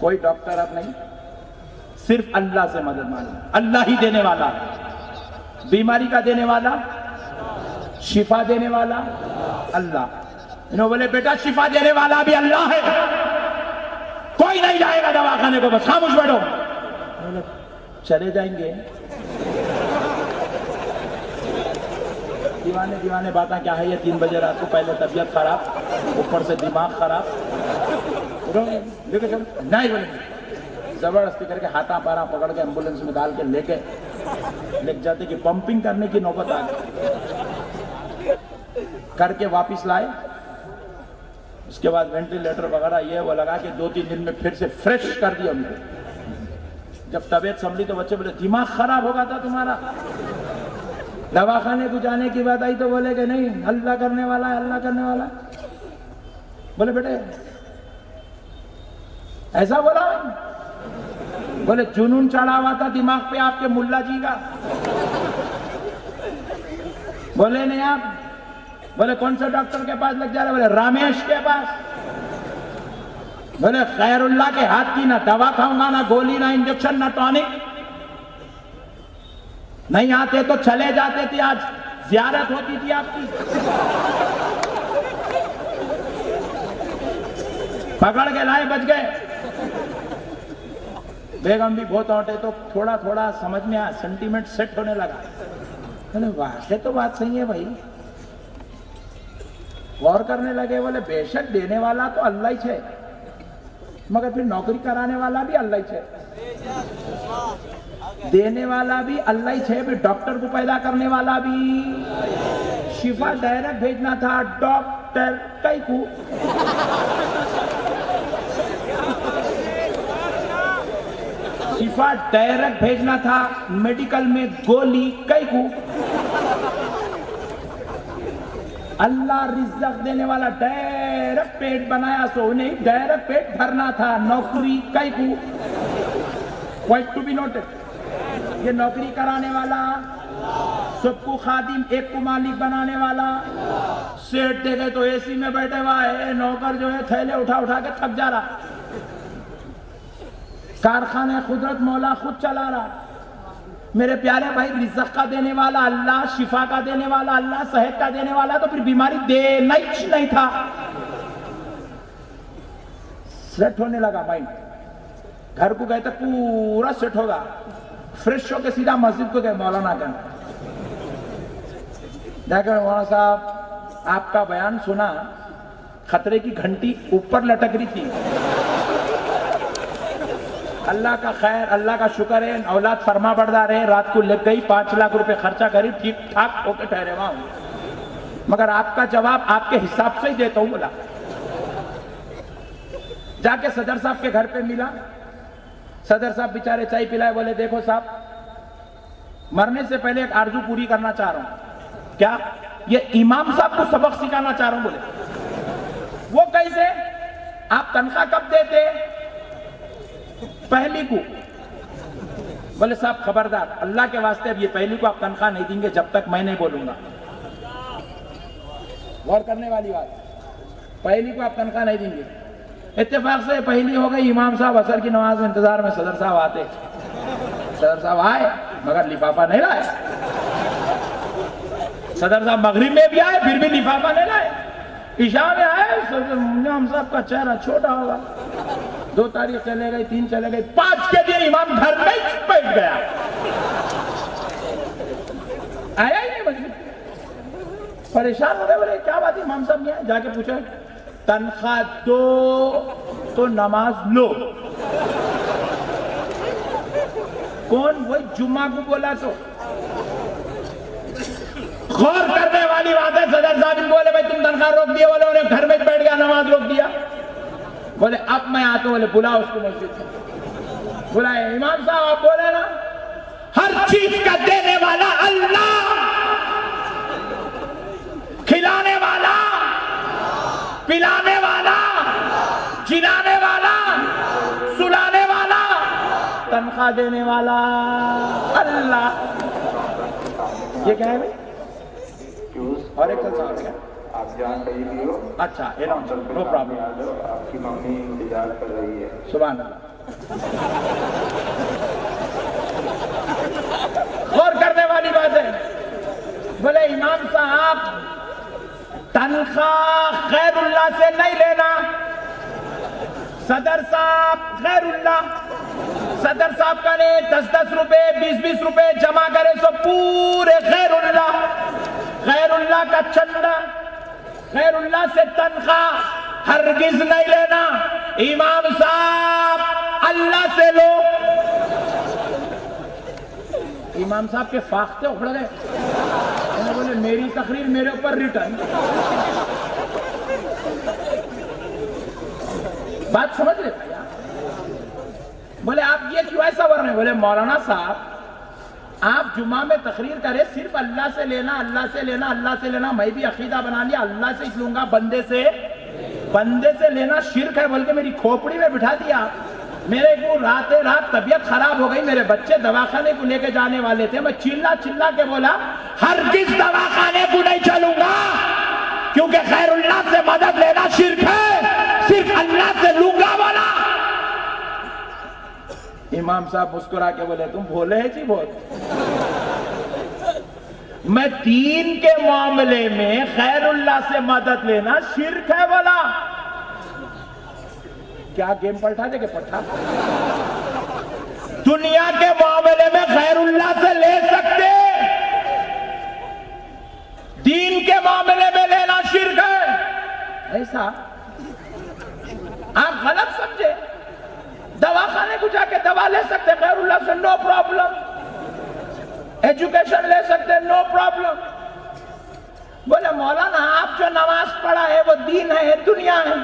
कोई डॉक्टर अब नहीं, सिर्फ अल्लाह से मदद मांगे। अल्लाह ही देने वाला है, बीमारी का देने वाला, शिफा देने वाला अल्लाह। इन्होंने बोले बेटा शिफा देने वाला भी अल्लाह है, कोई नहीं जाएगा दवाखाने को, बस खामोश बैठो। चले जाएंगे। दीवाने दीवाने बातें क्या है ये, 3 बजे रात को, पहले तबीयत खराब, ऊपर से दिमाग खराब, लेके चलो नहीं बोलेंगे। जबरदस्ती करके हाथा पारा पकड़ के एम्बुलेंस में डाल के लेके जाते कि पंपिंग करने की नौबत आ गई। करके वापिस लाए, उसके बाद वेंटिलेटर वगैरह ये वो लगा के 2-3 दिन में फिर से फ्रेश कर दिया उनको। जब तबीयत संभली तो बच्चे बोले दिमाग खराब हो गया था तुम्हारा। दवाखाने को जाने की बात आई तो बोले कि नहीं अल्लाह करने वाला है, अल्लाह करने वाला। बोले बेटे ऐसा बोला, बोले जुनून चढ़ा हुआ था दिमाग पे आपके मुल्ला जी का। बोले नहीं आप, बोले कौन से डॉक्टर के पास लग जा रहे, बोले रामेश के पास। बोले खैरुल्लाह के हाथ की ना दवा खाऊंगा, ना गोली, ना इंजेक्शन, ना टॉनिक। नहीं आते तो चले जाते थे, आज ज़ियारत होती थी आपकी। पकड़ के लाए, बच गए। बेगम भी बहुत औटे तो थोड़ा थोड़ा समझ में आया, सेंटीमेंट सेट होने लगा। बोले वाकई तो बात सही है भाई। गौर करने लगे, बोले बेशक देने वाला तो अल्लाह ही है, मगर फिर नौकरी कराने वाला भी अल्लाह ही है। देने वाला भी अल्लाह ही है, फिर डॉक्टर को पैदा करने वाला भी। शिफा डायरेक्ट भेजना था, डॉक्टर कई को शिफा डायरेक्ट भेजना था, मेडिकल में गोली कई को। अल्लाह रिज़्क़ देने वाला, डायरेक्ट पेट बनाया सो नहीं, डायरेक्ट पेट भरना था, नौकरी कई को। वाइट टू बी नोटेड, ये नौकरी कराने वाला, सबको खादिम, एक को मालिक बनाने वाला। सेठ देखे तो एसी में बैठे हुआ है, नौकर जो है थैले उठा उठा के थक जा रहा। कारखाने खुदरत मौला खुद चला रहा। मेरे प्यारे भाई, रिज़्क़ का देने वाला अल्लाह, शिफा का देने वाला अल्लाह, सेहत का देने वाला, तो फिर बीमारी देना ही नहीं था। सेट होने लगा माइंड। घर को गए तो पूरा सेट होगा, फ्रेश होकर सीधा मस्जिद को गए मौलाना का। जाकर मौलाना साहब आपका बयान सुना, खतरे की घंटी ऊपर लटक रही थी। अल्लाह का खैर, अल्लाह का शुक्र है, औलाद फरमा बरदार है, रात को लग गई, 5 लाख रुपए खर्चा करी, ठीक ठाक होकर ठहरे वहां हूं। मगर आपका जवाब आपके हिसाब से ही देता हूं, बोला। जाके सदर साहब के घर पे मिला। सदर साहब बेचारे चाय पिलाए, बोले देखो साहब, मरने से पहले एक आरजू पूरी करना चाह रहा हूं। क्या? ये इमाम साहब को सबक सिखाना चाह रहा हूं। बोले वो कैसे? आप तनख्वाह कब देते? पहली को। बोले साहब खबरदार, अल्लाह के वास्ते अब ये पहली को आप तनख्वाह नहीं देंगे जब तक मैं नहीं बोलूंगा। गौर करने वाली बात, पहली को आप तनख्वाह नहीं देंगे। इत्तेफाक से पहली हो गई। इमाम साहब असर की नमाज में इंतजार में, सदर साहब आते। सदर साहब आए मगर लिफाफा नहीं लाए। सदर साहब मगरिब में भी आए, फिर भी लिफाफा नहीं लाए। ईशा में आए, इमाम साहब का चेहरा छोटा होगा। 2 तारीख चले गई, 3 चले गई, 5 के दिन इमाम घर में बैठ गया, आया ही नहीं मस्जिद। परेशान हो गए, बोले क्या बात है इमाम साहब नहीं? जाके पूछा, तनख्वाह दो तो नमाज लो। कौन? वही जुम्मा को बोला। तो गौर करने वाली बात है। सदर साहब बोले भाई तुम तनख्वाह रोक दिया, बोले उन्हें घर में बैठ गया, नमाज रोक दिया। बोले अब मैं आता हूं। बोले बुलाओ उसको मस्जिद से। बुलाए। इमाम साहब आप बोले ना, हर चीज का देने वाला अल्लाह, खिलाने वाला, पिलाने वाला, जिलाने वाला, सुलाने वाला, तनख्वाह देने वाला अल्लाह। ये क्या है भाई? और एक साहब क्या? आप जान रही हो? अच्छा, नो प्रॉब्लम। आपकी मम्मी इंतजार कर रही है। सुभान अल्लाह। गौर करने वाली बात है। बोले इमाम साहब तनख्वाह खैरुल्लाह से नहीं लेना। सदर साहब खैरुल्लाह, सदर साहब का ने 10-10 रुपए 20-20 रुपए जमा करे तो पूरे खैरुल्लाह, खैरुल्लाह का चंदा, खैरुल्लाह से तनख्वाह हरगिज नहीं लेना। इमाम साहब अल्लाह से लो। इमाम साहब के फाख्ते उखड़ गए। उन्होंने बोले मेरी तकरीर मेरे ऊपर रिटर्न। बात समझ रहे भैया? बोले आप ये क्यों ऐसा बोल रहे हैं? बोले मौलाना साहब आप जुमा में तकरीर करें सिर्फ अल्लाह से लेना, अल्लाह से लेना, अल्लाह से लेना। मैं भी अकीदा बना लिया अल्लाह से ही लूंगा, बंदे से लेना शिर्क है बोल के मेरी खोपड़ी में बिठा दिया। मेरे को रात तबीयत खराब हो गई, मेरे बच्चे दवाखाने को लेके जाने वाले थे। मैं चिल्ला के बोला हरगिज़ दवाखाने को नहीं चलूंगा क्योंकि खैरुल्लाह से मदद लेना शिर्क है, सिर्फ अल्लाह से लूंगा बोला। इमाम साहब मुस्कुरा के बोले तुम भोले हैं जी बहुत। मैं दीन के मामले में खैरुल्लाह से मदद लेना शिर्क है बोला। क्या गेम पलटा देंगे पट्टा? दुनिया के मामले में खैरुल्लाह से ले सकते, दीन के मामले में लेना शिर्क है। ऐसा आप गलत समझे। दवाखाने को जाके दवा ले सकते खैरुल्लाह से, नो प्रॉब्लम। एजुकेशन ले सकते, नो प्रॉब्लम। बोले मौलाना आप जो नमाज पढ़ा है वो दीन है दुनिया है?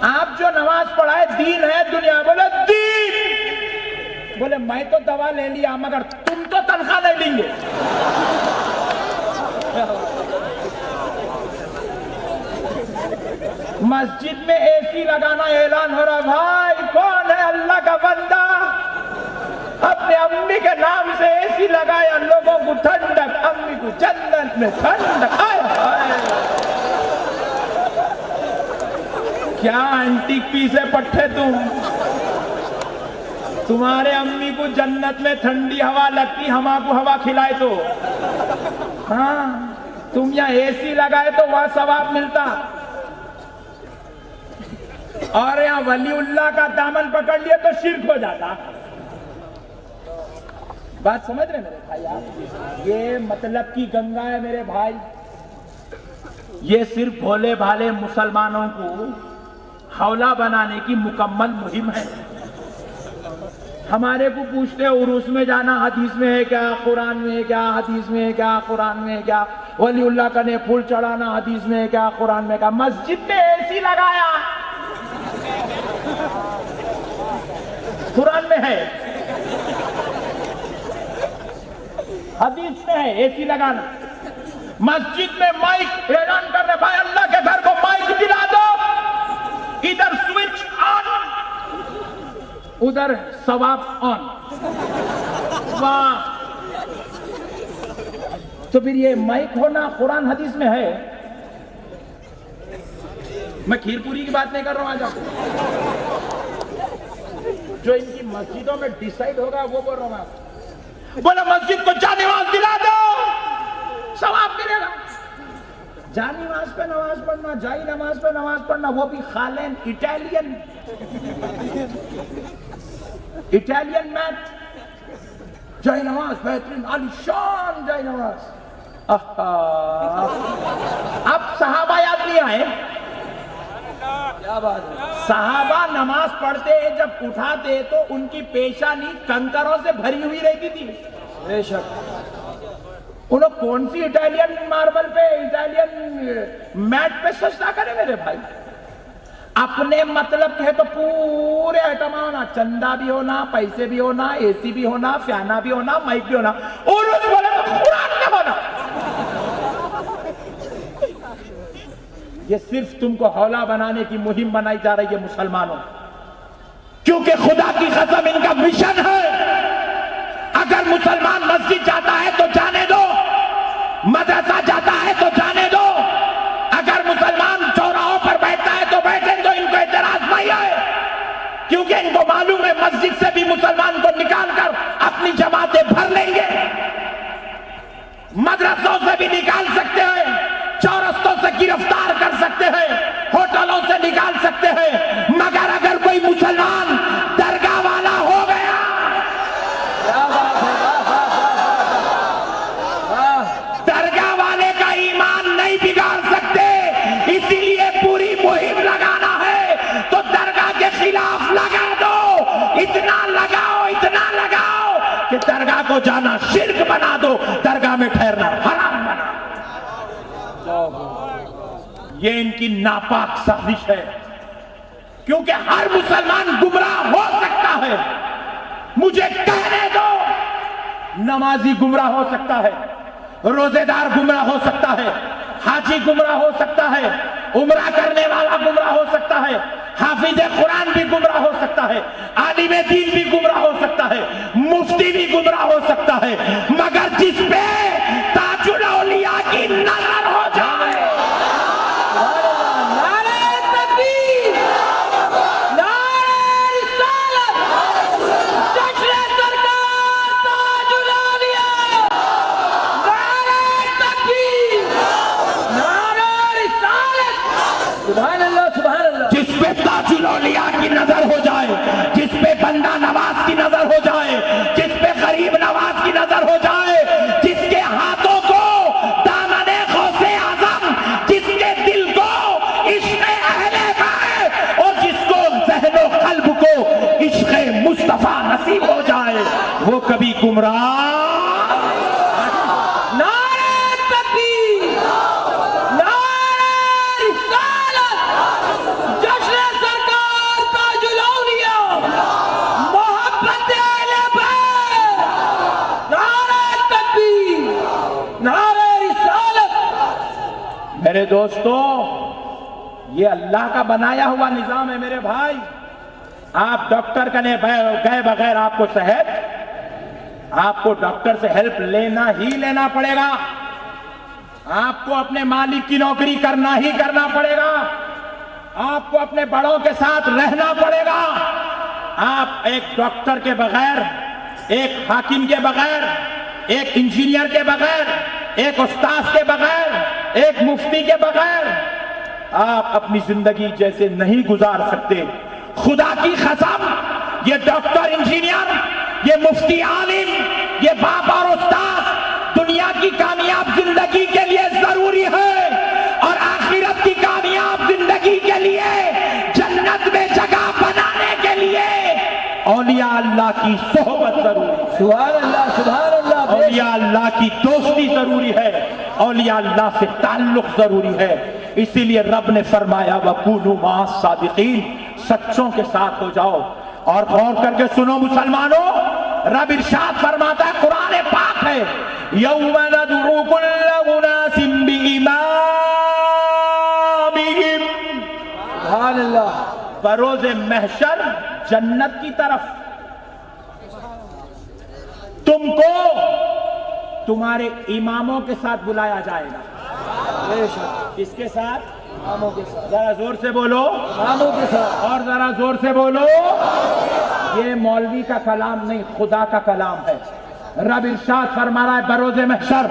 आप जो नमाज पढ़ा है दीन है दुनिया? बोले दीन। बोले मैं तो दवा ले लिया मगर तुम तो तनख्वाह नहीं लेंगे। मस्जिद में एसी लगाना ऐलान हो रहा। भाई कौन है अल्लाह का बंदा अपने अम्मी के नाम से एसी लगाया, लोगों को ठंडक, अम्मी को जन्नत में ठंडक। क्या एंटीक पीस है पट्टे तुम्हारे अम्मी को जन्नत में ठंडी हवा लगती, हमाको हवा खिलाए तो। हाँ तुम यहाँ एसी लगाए तो वहां सवाब मिलता, और यहाँ वलीउल्लाह का दामन पकड़ लिया तो शिर्क हो जाता। बात समझ रहे मेरे भाई आप? ये मतलब की गंगा है मेरे भाई। ये सिर्फ भोले भाले मुसलमानों को हौला बनाने की मुकम्मल मुहिम है। हमारे को पूछते हैं उरूस में जाना हदीस में है क्या, कुरान में है क्या, हदीस में है क्या, कुरान में है क्या? वलीउल्लाह का ने फूल चढ़ाना हदीस में है क्या, कुरान में क्या? मस्जिद में एसी लगाया कुरान में है, हदीस में है एसी लगाना। मस्जिद में माइक ऐलान कर रहे भाई अल्लाह के घर को माइक दिला दो, इधर स्विच ऑन उधर सवाब ऑन। वाह! तो फिर ये माइक होना कुरान हदीस में है। मैं खीरपुरी की बात नहीं कर रहा हूं आज आपको, जो इनकी मस्जिदों में डिसाइड होगा वो बोल रहा हूं। बोला मस्जिद को जानिमाज दिला दो सवाब मिलेगा। जानिमाज पे नमाज पढ़ना, जाई नमाज पे नमाज पढ़ना, वो भी खालेन इटालियन मैट, जाई नमाज बेहतरीन आलिशान जाई नमाज। अब सहाबा याद नहीं आए? क्या बात है? सहाबा नमाज पढ़ते जब उठाते तो उनकी पेशानी कंकरों से भरी हुई रहती थी। बेशक उन्होंने कौन सी इटालियन मार्बल पे, इटालियन मैट पे सजदा करे मेरे भाई? अपने मतलब के तो पूरे आइटम होना, चंदा भी होना, पैसे भी होना, एसी भी होना, फ्याना भी होना, माइक भी होना, और उस बोले तो कुरान में होना। ये सिर्फ तुमको हौला बनाने की मुहिम बनाई जा रही है मुसलमानों, क्योंकि खुदा की कसम इनका मिशन है। अगर मुसलमान मस्जिद जाता है तो जाने दो, मदरसा जाता है तो जाने दो, भी निकाल सकते हैं, चौरस्तों से गिरफ्तार कर सकते हैं, होटलों से निकाल सकते हैं, मगर अगर कोई मुसलमान दरगाह वाला हो गया, दरगाह वाले का ईमान नहीं बिगाड़ सकते। इसीलिए पूरी मुहिम लगाना है तो दरगाह के खिलाफ लगा दो, इतना लगाओ कि दरगाह को जाना शिर्क बना दो, दरगाह में ठहरना हराम बना। ये इनकी नापाक साजिश है, क्योंकि हर मुसलमान गुमराह हो सकता है। मुझे कहने दो, नमाजी गुमराह हो सकता है, रोजेदार गुमराह हो सकता है, हाजी गुमराह हो सकता है, उम्रा करने वाला गुमराह हो सकता है, हाफिज कुरान भी गुमराह हो सकता है, आलिम दीन भी गुमराह हो सकता है, मुफ्ती भी गुमराह हो सकता है, मगर जिस पे ताजुल औलिया की नजर हो जाए, जिस पे ताजुल औलिया की नजर हो जाए, जिस पे बंदा नवाज की नजर हो जाए, जिस पे गरीब नवाज की नजर हो जाए, जिसके हाथों को दामने गौसे आजम, जिसके दिल को इश्क़ अहले बैत और जिसको ज़हनो क़ल्ब को इश्क़ मुस्तफ़ा नसीब हो जाए, वो कभी गुमराह मेरे दोस्तों, ये अल्लाह का बनाया हुआ निजाम है मेरे भाई। आप डॉक्टर कने गए बगैर आपको सेहत, आपको डॉक्टर से हेल्प लेना ही लेना पड़ेगा। आपको अपने मालिक की नौकरी करना ही करना पड़ेगा। आपको अपने बड़ों के साथ रहना पड़ेगा। आप एक डॉक्टर के बगैर, एक हाकिम के बगैर, एक इंजीनियर के बगैर, एक उस्ताद के बगैर, एक मुफ्ती के बगैर आप अपनी जिंदगी जैसे नहीं गुजार सकते। खुदा की कसम, ये डॉक्टर, इंजीनियर, ये मुफ्ती, आलिम, ये बाप और उस्ताद दुनिया की कामयाब जिंदगी के लिए जरूरी है, और आखिरत की कामयाब जिंदगी के लिए, जन्नत में जगह बनाने के लिए औलिया अल्लाह की सोहबत जरूरी है। सुभान अल्लाह, सुभान अल्लाह। औलिया अल्लाह की दोस्ती जरूरी है, औलिया अल्लाह से ताल्लुक जरूरी है। इसीलिए रब ने फरमाया वकूनू माअ सादिकीन, सच्चों के साथ हो जाओ। और गौर करके सुनो मुसलमानों, रब इरशाद फरमाता है, कुरान पाक है, यौम नदउ कुल्ल उनासिम बिइमामिहिम, सुभान अल्लाह। बरोज़े महशर जन्नत की तरफ तुमको तुम्हारे इमामों के साथ बुलाया जाएगा। किसके साथ? इमामों के साथ। जरा जोर से बोलो, इमामों के साथ। और जरा जोर से बोलो। ये मौलवी का कलाम नहीं, खुदा का कलाम है। रब इरशाद फरमा रहा है, बरोज़े महशर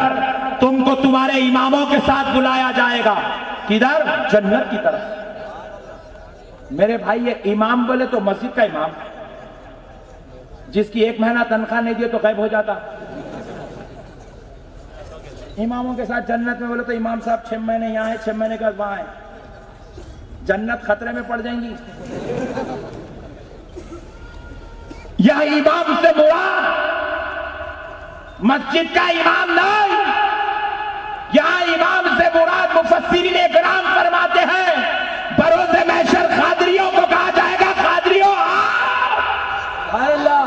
तुमको तुम्हारे इमामों के साथ बुलाया जाएगा। किधर? जन्नत की तरफ। मेरे भाई, ये इमाम बोले तो मस्जिद का इमाम, जिसकी 1 महीना तनख्वाह नहीं दिए तो गायब हो जाता। इमामों के साथ जन्नत में बोले तो इमाम साहब 6 महीने यहाँ है, 6 महीने के बाद वहां है। जन्नत खतरे में पड़ जाएंगी। यह इमाम से मुराद मस्जिद का इमाम नहीं, यहां इमाम से मुराद मुफस्सिरीन इकराम फरमाते हैं, बरोज़े महशर खादरियों को कहा जाएगा, खादरियों सुभान अल्लाह,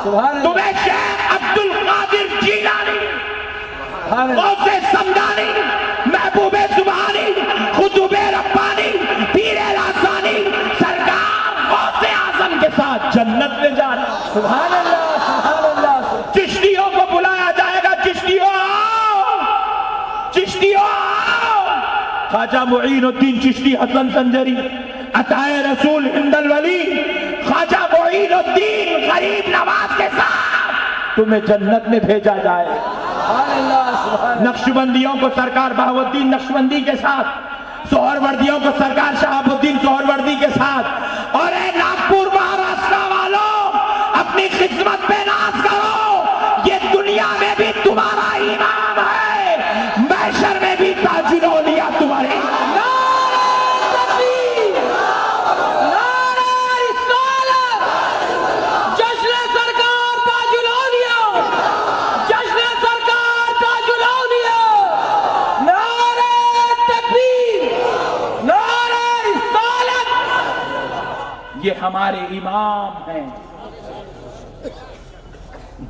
सुभान अल्लाह। तुम्हें शेख अब्दुल कादिर जीलानी, सुभान अल्लाह। गौसे समदानी, महबूबे सुबहानी, खुतूबे रब्बानी, पीरे लासानी, सरकार गौसे आजम के साथ जन्नत में जाना। सुभान अल्लाह, सुभान अल्लाह। चिश्तियों को बुलाया जाएगा, चिश्तियों आओ, चिश्तियों आओ। ख्वाजा मुईनुद्दीन चिश्ती हसन संजरी, अताए रसूल हिंदल वली, ख्वाजा मुईनुद्दीन गरीब नवाज के साथ तुम्हें जन्नत में भेजा जाए। सुभान अल्लाह, नक्शबंदियों को सरकार बहाउद्दीन नक्शबंदी के साथ, सोहरवर्दियों को सरकार शहाबुद्दीन सोहरवर्दी के साथ। और ए नागपुर महाराष्ट्र वालों, अपनी किस्मत पे नाज करो, ये दुनिया में भी तुम्हारा इमाम है, महशर में भी ताजुल औलिया तुम्हारे। ये हमारे इमाम हैं।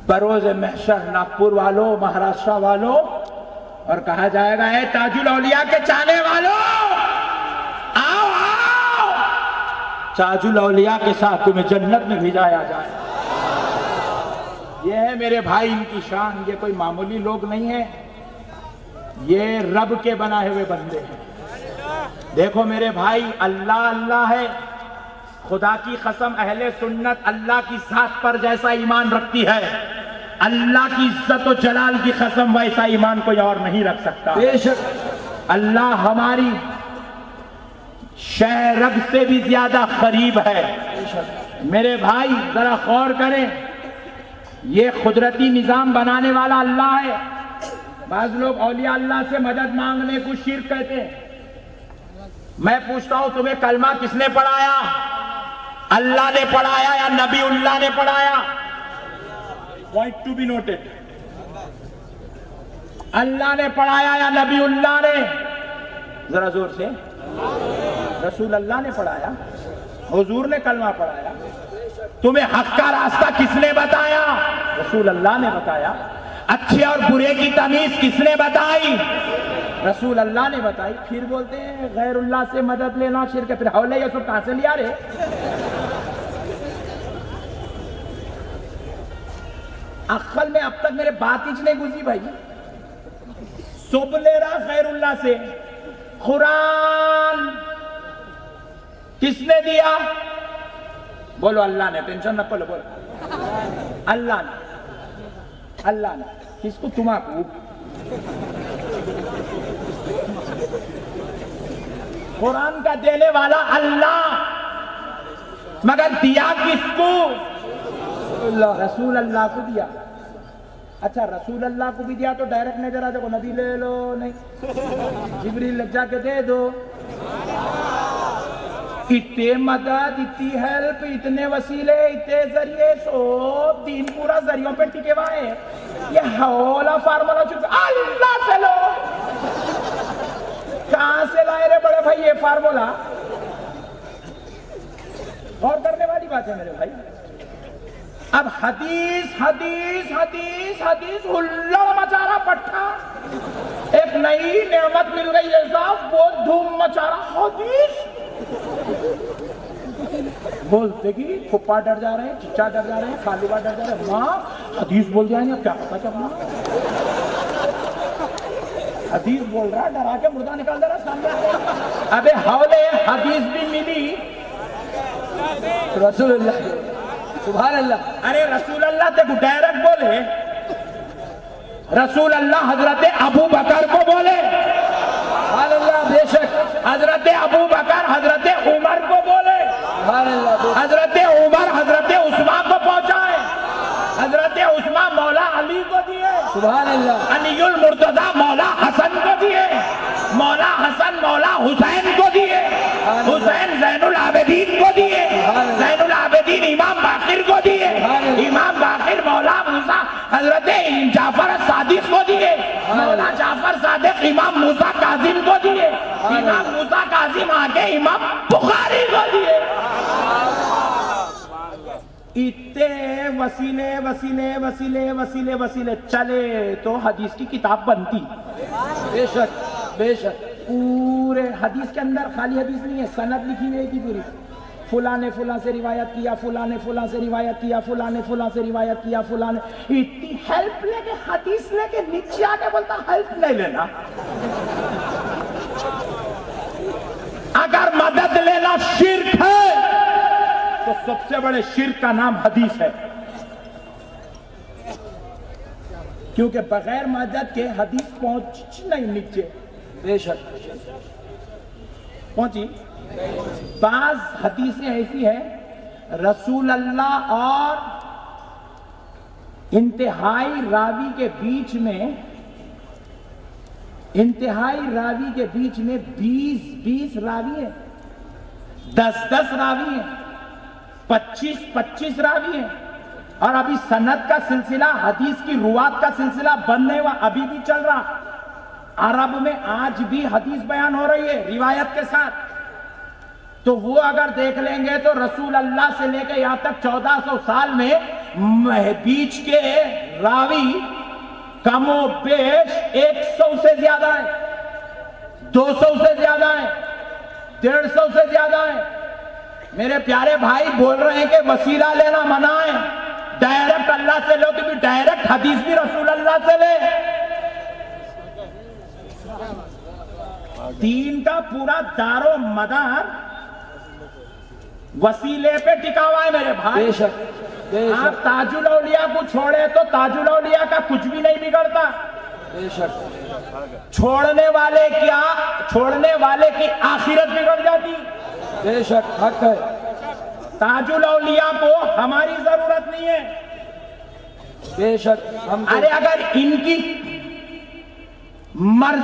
बरोज महशर नागपुर वालों, महाराष्ट्र वालों, और कहा जाएगा है ताजुल औलिया के चाहने वालों, आओ आओ, ताजुल औलिया के साथ तुम्हें जन्नत में भिजाया जाए। ये है मेरे भाई इनकी शान। ये कोई मामूली लोग नहीं है, ये रब के बनाए हुए बंदे हैं। देखो मेरे भाई, अल्लाह अल्लाह है, खुदा की कसम अहले सुन्नत अल्लाह की जात पर जैसा ईमान रखती है, अल्लाह की इज्जत और जलाल की कसम वैसा ईमान कोई और नहीं रख सकता। बेशक अल्लाह हमारी शहरग से भी ज्यादा करीब है। मेरे भाई जरा गौर करें, ये कुदरती निजाम बनाने वाला अल्लाह है। बाज लोग औलिया अल्लाह से मदद मांगने को शिर्क कहते हैं। मैं पूछता हूं तुम्हें कलमा किसने पढ़ाया? अल्लाह ने पढ़ाया या नबी उल्लाह ने पढ़ाया? Point to be noted. अल्लाह ने पढ़ाया या नबी उल्लाह ने? जरा जोर से। रसूल अल्लाह ने पढ़ाया, हुजूर ने कलमा पढ़ाया। तुम्हें हक का रास्ता किसने बताया? रसूल अल्लाह ने बताया। अच्छे और बुरे की तमीज किसने बताई? रसूल अल्लाह ने बताई। फिर बोलते हैं गैरुल्लाह से मदद लेना शिर्क है। फिर हौले ये सब कहां से लिया रे? अक्ल में अब तक मेरे बात ही नहीं गुजरी भाई। सुब ले रहा गैरुल्लाह से। कुरान किसने दिया? बोलो अल्लाह ने। टेंशन न लो, बोलो अल्लाह ने। अल्लाह ने किसको? तुम्हारा कुरान का देने वाला अल्लाह, मगर दिया किसको? रसूल अल्लाह को दिया। अच्छा, रसूल अल्लाह को भी दिया तो डायरेक्ट नहीं जरा देखो नबी ले लो, नहीं जिब्रील लग जाके दे दो। इतने मदद, इतनी हेल्प, इतने वसीले, इतने जरिए, सो दीन पूरा जरियों पे टिके हुआ है। ये हौला फार्मूला चुका अल्लाह से लो। कहां से लाए रे बड़े भाई ये फार्मूला? गौर करने वाली बात है मेरे भाई। अब हदीस हदीस हदीस हदीस हुल्लड़ मचा रहा पट्टा। एक नई नेमत मिल गई है साहब, वो धूम मचा रहा हदीस। बोलते कि फुप्पा डर जा रहे हैं, चिच्चा डर जा रहे हैं, खालूबा डर जा रहे हैं। माँ हदीस बोल जाएंगे, क्या पता चलना। हदीस बोल रहा, डरा के मुर्दा निकाल दे रहा सामने। अबे हौले हदीस भी मिली रसूलुल्लाह, सुभान अल्लाह। अरे रसूल अल्लाह ते डायरेक्ट बोले, रसूल अल्लाह हजरत अबू बकर को बोले, सुभान अल्लाह। बेशक हजरत अबू बकर हजरत उमर को बोले, सुभान अल्लाह। हजरत उमर हजरत उस्मान को पहुंचाए, हजरत उस्मान मौला अली को दिए, सुभान अल्लाह। अलीउल मुर्तजा मौला हसन को दिए, मौला हसन मौला हुसैन को दिए, हुसैन जैनुल आबिदीन को दिए, जैनुल आबिदीन इमाम बाकिर को दिए, इमाम बाकिर मौला मूसा हजरत जाफर सादिक को दिए, मौला जाफर सादिक इमाम मूसा काजिम को दिए, इमाम मूसा काजिम आके इमाम बुखारी को दिए। इतने वसीले वसीले वसीले वसीले वसीले चले तो हदीस की किताब बनती। बेशक बेशक। पूरे हदीस के अंदर खाली हदीस नहीं है, सनद लिखी हुई थी पूरी। फुला ने फुला से रिवायत किया, फुला ने फुला से रिवायत किया, फुला ने फुला से रिवायत किया, फुला ने। इतनी हेल्प लेके हदीस लेके नीचे आके बोलता हेल्प नहीं लेना। अगर मदद लेना शिर्क है तो सबसे बड़े शिर्क का नाम हदीस है। क्योंकि बगैर मदद के हदीस पहुंच नहीं नीचे बेशक पहुंची। बाज हदीसें ऐसी है रसूल अल्लाह और इंतहाई रावी के बीच में 20 रावी है, 10 रावी है, 25 रावी है। और अभी सनद का सिलसिला, हदीस की रुवात का सिलसिला बंद नहीं हुआ, अभी भी चल रहा। अरब में आज भी हदीस बयान हो रही है रिवायत के साथ। तो वो अगर देख लेंगे तो रसूल अल्लाह से लेकर यहां तक 1400 साल में बीच के रावी कमो बेश 100 से ज्यादा है, 200 से ज्यादा है, 150 से ज्यादा है। मेरे प्यारे भाई बोल रहे हैं कि वसीला लेना मना है, डायरेक्ट अल्लाह से लो, क्योंकि डायरेक्ट हदीस भी रसूल अल्लाह से ले। दीन का पूरा दारो मदार वसीले पे टिका हुआ है मेरे भाई। बेशक आप ताजुल औलिया को छोड़े तो ताजुल औलिया का कुछ भी नहीं बिगड़ता। बेशक छोड़ने वाले की आखिरत बिगड़ जाती। बेशक हक है। ताजुल औलिया को हमारी जरूरत नहीं है। बेशक हम अरे अगर इनकी मर्जी